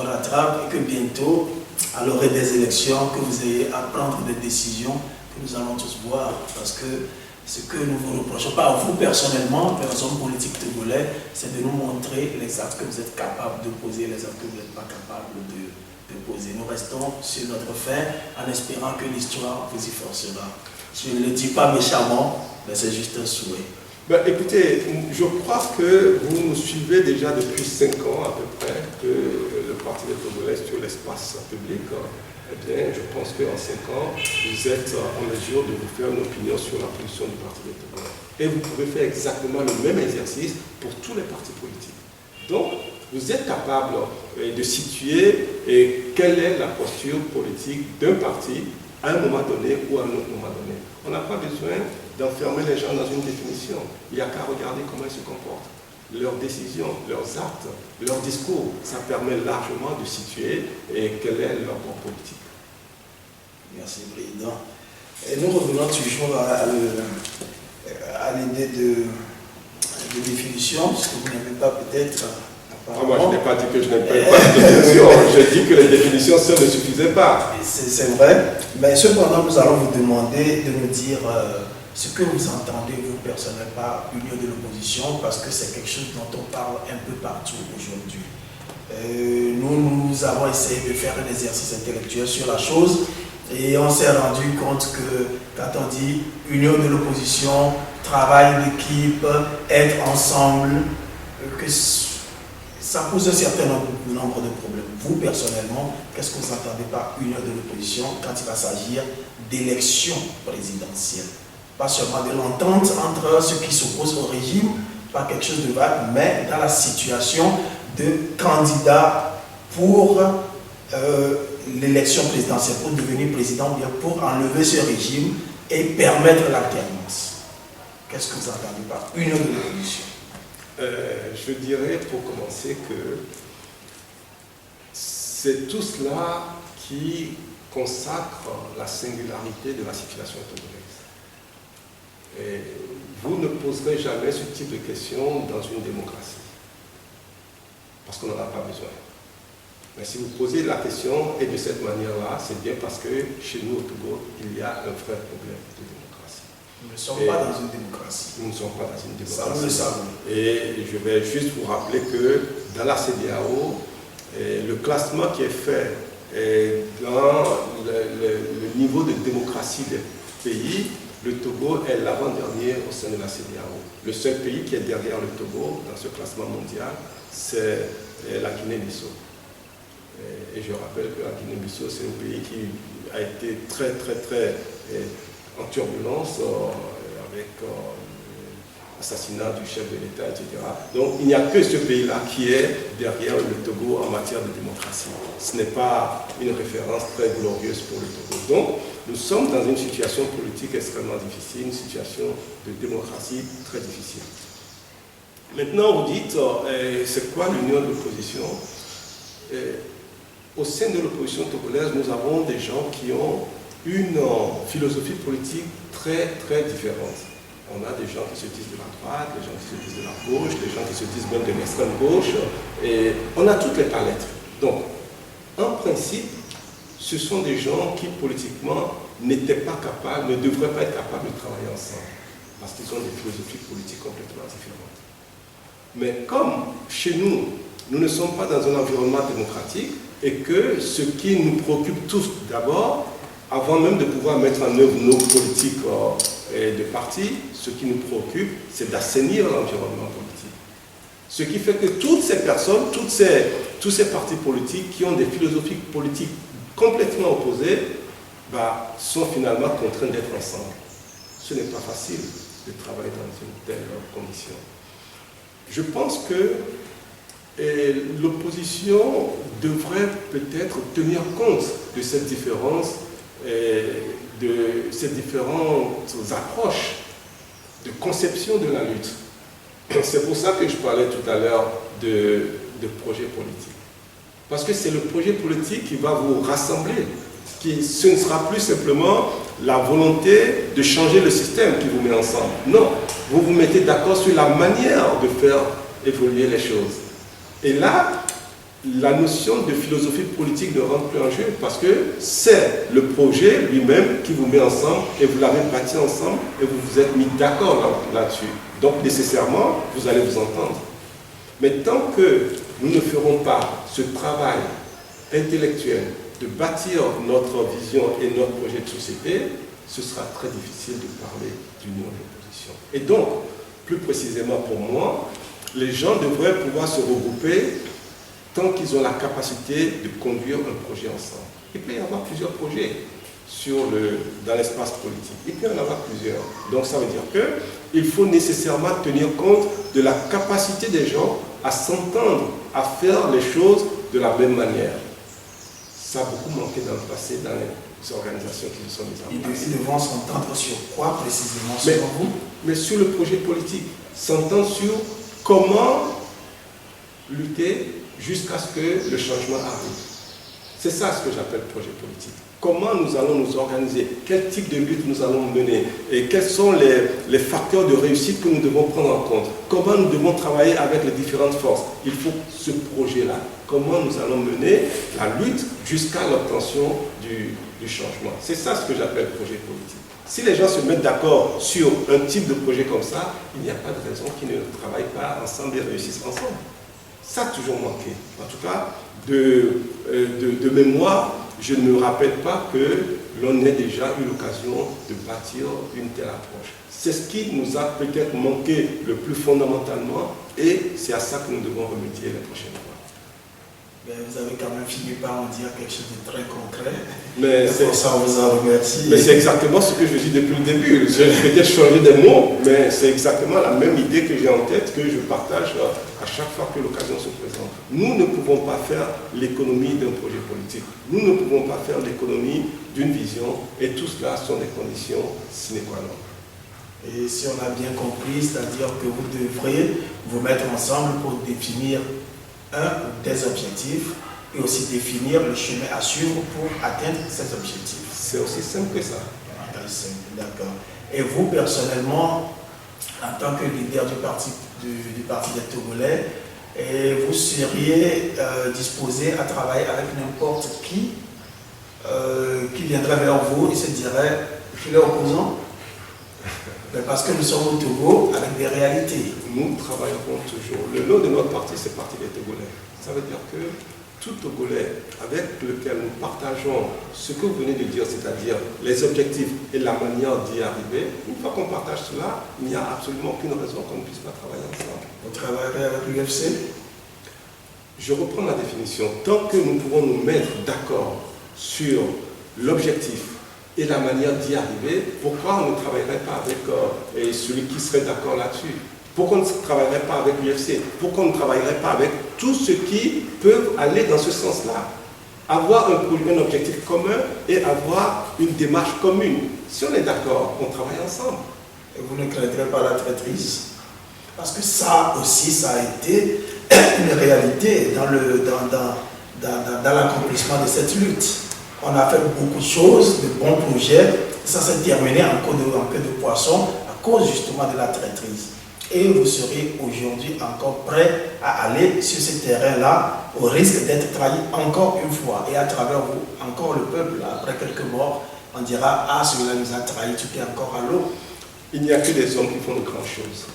rattrape et que bientôt, à l'orée des élections, que vous ayez à prendre des décisions que nous allons tous voir. Parce que ce que nous vous reprochons, pas à vous personnellement, mais aux hommes politiques togolais, c'est de nous montrer les actes que vous êtes capables de poser, les actes que vous n'êtes pas capables de poser. Nous restons sur notre fin en espérant que l'histoire vous y forcera. Je ne le dis pas méchamment, mais c'est juste un souhait. Ben, écoutez, je crois que vous nous suivez déjà depuis 5 ans à peu près, que le Parti des Togolais sur l'espace public. Eh bien, je pense qu'en 5 ans, vous êtes en mesure de vous faire une opinion sur la position du Parti des Togolais. Et vous pouvez faire exactement le même exercice pour tous les partis politiques. Donc, vous êtes capable de situer quelle est la posture politique d'un parti à un moment donné ou à un autre moment donné. On n'a pas besoin d'enfermer les gens dans une définition. Il n'y a qu'à regarder comment ils se comportent. Leurs décisions, leurs actes, leurs discours, ça permet largement de situer quel est leur bord politique. Merci, Président. Et nous revenons toujours à l'idée de définition, parce que vous n'avez pas peut-être... moi, je n'ai pas dit que je n'aime pas de définition. J'ai dit que les définitions seules ne suffisaient pas. C'est vrai, mais cependant, nous allons vous demander de nous dire ce que vous entendez, vous personnellement, par union de l'opposition, parce que c'est quelque chose dont on parle un peu partout aujourd'hui. Nous avons essayé de faire un exercice intellectuel sur la chose et on s'est rendu compte que quand on dit union de l'opposition, travail d'équipe, être ensemble, que ça pose un certain nombre de problèmes. Vous, personnellement, qu'est-ce que vous entendez par union de l'opposition quand il va s'agir d'élections présidentielles? Pas seulement de l'entente entre ceux qui s'opposent au régime, pas quelque chose de vague, mais dans la situation de candidats pour l'élection présidentielle, pour devenir président, bien pour enlever ce régime et permettre l'alternance. Qu'est-ce que vous entendez par union de l'opposition? Je dirais pour commencer que c'est tout cela qui consacre la singularité de la situation togolaise. Et vous ne poserez jamais ce type de questions dans une démocratie, parce qu'on n'en a pas besoin. Mais si vous posez la question et de cette manière-là, c'est bien parce que chez nous au Togo, il y a un vrai problème de démocratie. Nous ne sommes pas dans une démocratie. Nous ne sommes pas dans une démocratie. Ça, nous le savons. Et je vais juste vous rappeler que dans la CEDEAO, le classement qui est fait dans le niveau de démocratie des pays, le Togo est l'avant-dernier au sein de la CEDEAO. Le seul pays qui est derrière le Togo dans ce classement mondial, c'est la Guinée-Bissau. Et je rappelle que la Guinée-Bissau, c'est un pays qui a été très en turbulence avec l'assassinat du chef de l'État, etc. Donc il n'y a que ce pays-là qui est derrière le Togo en matière de démocratie. Ce n'est pas une référence très glorieuse pour le Togo. Donc nous sommes dans une situation politique extrêmement difficile, une situation de démocratie très difficile. Maintenant, vous dites, c'est quoi l'union de l'opposition? Au sein de l'opposition togolaise, nous avons des gens qui ont une philosophie politique très différente. On a des gens qui se disent de la droite, des gens qui se disent de la gauche, des gens qui se disent même de l'extrême gauche, et on a toutes les palettes. Donc, en principe, ce sont des gens qui politiquement n'étaient pas capables, ne devraient pas être capables de travailler ensemble, parce qu'ils ont des philosophies politiques complètement différentes. Mais comme chez nous, nous ne sommes pas dans un environnement démocratique, et que ce qui nous préoccupe tous d'abord, avant même de pouvoir mettre en œuvre nos politiques de parti, ce qui nous préoccupe, c'est d'assainir l'environnement politique. Ce qui fait que toutes ces personnes, tous ces partis politiques qui ont des philosophies politiques complètement opposées, sont finalement contraints d'être ensemble. Ce n'est pas facile de travailler dans une telle condition. Je pense que l'opposition devrait peut-être tenir compte de cette différence, de ces différentes approches de conception de la lutte. C'est pour ça que je parlais tout à l'heure de projet politique. Parce que c'est le projet politique qui va vous rassembler. Ce ne sera plus simplement la volonté de changer le système qui vous met ensemble. Non, vous vous mettez d'accord sur la manière de faire évoluer les choses. Et là, la notion de philosophie politique ne rentre plus en jeu parce que c'est le projet lui-même qui vous met ensemble et vous l'avez bâti ensemble et vous vous êtes mis d'accord là-dessus. Donc nécessairement, vous allez vous entendre. Mais tant que nous ne ferons pas ce travail intellectuel de bâtir notre vision et notre projet de société, ce sera très difficile de parler d'union d'opposition. Et donc, plus précisément pour moi, les gens devraient pouvoir se regrouper tant qu'ils ont la capacité de conduire un projet ensemble. Il peut y avoir plusieurs projets dans l'espace politique. Il peut y en avoir plusieurs. Donc ça veut dire qu'il faut nécessairement tenir compte de la capacité des gens à s'entendre, à faire les choses de la même manière. Ça a beaucoup manqué dans le passé dans les organisations qui se sont mises en place. Ils devront s'entendre sur quoi précisément, selon vous? Mais sur le projet politique. S'entendre sur comment lutter jusqu'à ce que le changement arrive. C'est ça ce que j'appelle projet politique. Comment nous allons nous organiser? Quel type de lutte nous allons mener? Et quels sont les facteurs de réussite que nous devons prendre en compte? Comment nous devons travailler avec les différentes forces? Il faut ce projet-là. Comment nous allons mener la lutte jusqu'à l'obtention du changement? C'est ça ce que j'appelle projet politique. Si les gens se mettent d'accord sur un type de projet comme ça, il n'y a pas de raison qu'ils ne travaillent pas ensemble et réussissent ensemble. Ça a toujours manqué. En tout cas, de mémoire, je ne me rappelle pas que l'on ait déjà eu l'occasion de bâtir une telle approche. C'est ce qui nous a peut-être manqué le plus fondamentalement et c'est à ça que nous devons remédier les prochaines fois. Mais vous avez quand même fini par en dire quelque chose de très concret. Mais ça, on vous en remercie. Mais c'est exactement ce que je dis depuis le début. Je vais peut-être changer des mots, mais c'est exactement la même idée que j'ai en tête, que je partage à chaque fois que l'occasion se présente. Nous ne pouvons pas faire l'économie d'un projet politique. Nous ne pouvons pas faire l'économie d'une vision, et tout cela sont des conditions sine qua non. Et si on a bien compris, c'est-à-dire que vous devriez vous mettre ensemble pour définir des objectifs et aussi définir le chemin à suivre pour atteindre ces objectifs. C'est aussi simple que ça. D'accord. Et vous, personnellement, en tant que leader du parti des Togolais, vous seriez disposé à travailler avec n'importe qui viendrait vers vous et se dirait « je suis opposant ». Parce que nous sommes au Togo avec des réalités. Nous travaillerons toujours. Le nom de notre parti, c'est Parti des Togolais. Ça veut dire que tout Togolais avec lequel nous partageons ce que vous venez de dire, c'est-à-dire les objectifs et la manière d'y arriver, une fois qu'on partage cela, il n'y a absolument aucune raison qu'on ne puisse pas travailler ensemble. Vous travaillerez avec l'UFC? Je reprends la définition. Tant que nous pourrons nous mettre d'accord sur l'objectif et la manière d'y arriver, pourquoi on ne travaillerait pas avec celui qui serait d'accord là-dessus? Pourquoi on ne travaillerait pas avec l'UFC? Pourquoi on ne travaillerait pas avec tous ceux qui peuvent aller dans ce sens-là? Avoir un objectif commun et avoir une démarche commune. Si on est d'accord, on travaille ensemble. Et vous ne craindrez pas la traîtrise? Parce que ça aussi, ça a été une réalité dans l'accomplissement de cette lutte. On a fait beaucoup de choses, de bons projets, ça s'est terminé en queue de poisson à cause justement de la traîtrise. Et vous serez aujourd'hui encore prêt à aller sur ce terrain-là au risque d'être trahi encore une fois. Et à travers vous, encore le peuple, après quelques morts, on dira « Ah, celui-là nous a trahis, tout est encore à l'eau ». Il n'y a que des hommes qui font de grandes choses.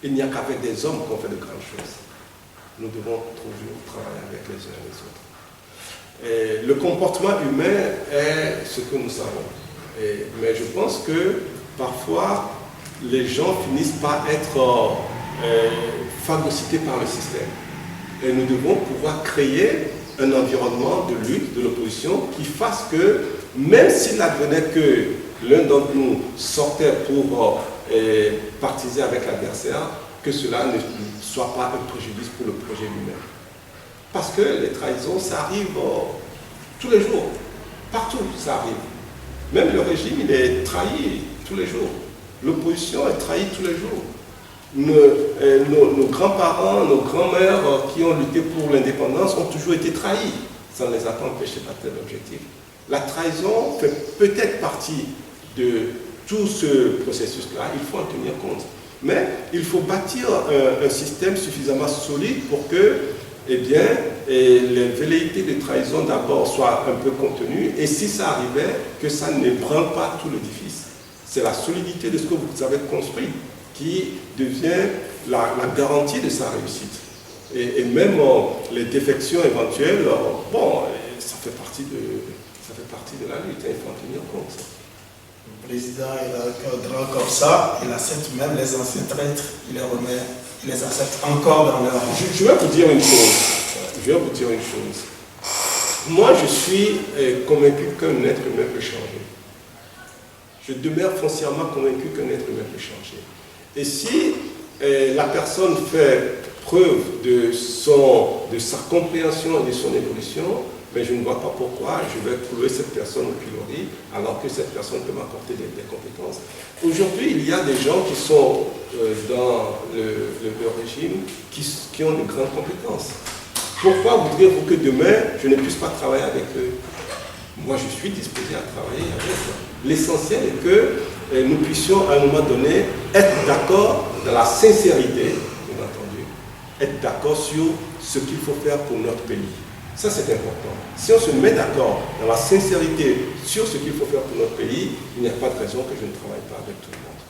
Il n'y a qu'avec des hommes qu'on fait de grandes choses. Nous devons toujours travailler avec les uns et les autres. Et le comportement humain est ce que nous savons. Mais je pense que parfois, les gens finissent par être phagocytés par le système. Et nous devons pouvoir créer un environnement de lutte, de l'opposition, qui fasse que, même s'il advenait que l'un d'entre nous sortait pour partiser avec l'adversaire, que cela ne soit pas un préjudice pour le projet lui-même. Parce que les trahisons, ça arrive tous les jours. Partout, ça arrive. Même le régime, il est trahi tous les jours. L'opposition est trahie tous les jours. Nos grands-parents, nos grands-mères qui ont lutté pour l'indépendance ont toujours été trahis. Ça ne les a pas empêchés d'atteindre l'objectif. La trahison fait peut-être partie de tout ce processus-là. Il faut en tenir compte. Mais il faut bâtir un système suffisamment solide pour que eh bien, les velléités de trahison d'abord soient un peu contenues, et si ça arrivait, que ça ne prenne pas tout l'édifice. C'est la solidité de ce que vous avez construit qui devient la garantie de sa réussite. Et même les défections éventuelles, bon, ça fait partie de la lutte, il faut en tenir compte. Le président, il a un grand comme ça, il accepte même les anciens traîtres, il les remet, il les accepte encore dans leur... Je vais vous dire une chose. Moi, je suis convaincu qu'un être humain peut changer. Je demeure foncièrement convaincu qu'un être humain peut changer. Et si la personne fait preuve de sa compréhension et de son évolution, mais je ne vois pas pourquoi je vais trouver cette personne au pilori alors que cette personne peut m'apporter des compétences. Aujourd'hui, il y a des gens qui sont dans le régime qui ont de grandes compétences. Pourquoi voudriez-vous que demain, je ne puisse pas travailler avec eux? Moi, je suis disposé à travailler avec eux. L'essentiel est que nous puissions, à un moment donné, être d'accord dans la sincérité, bien entendu, être d'accord sur ce qu'il faut faire pour notre pays. Ça, c'est important. Si on se met d'accord dans la sincérité sur ce qu'il faut faire pour notre pays, il n'y a pas de raison que je ne travaille pas avec tout le monde.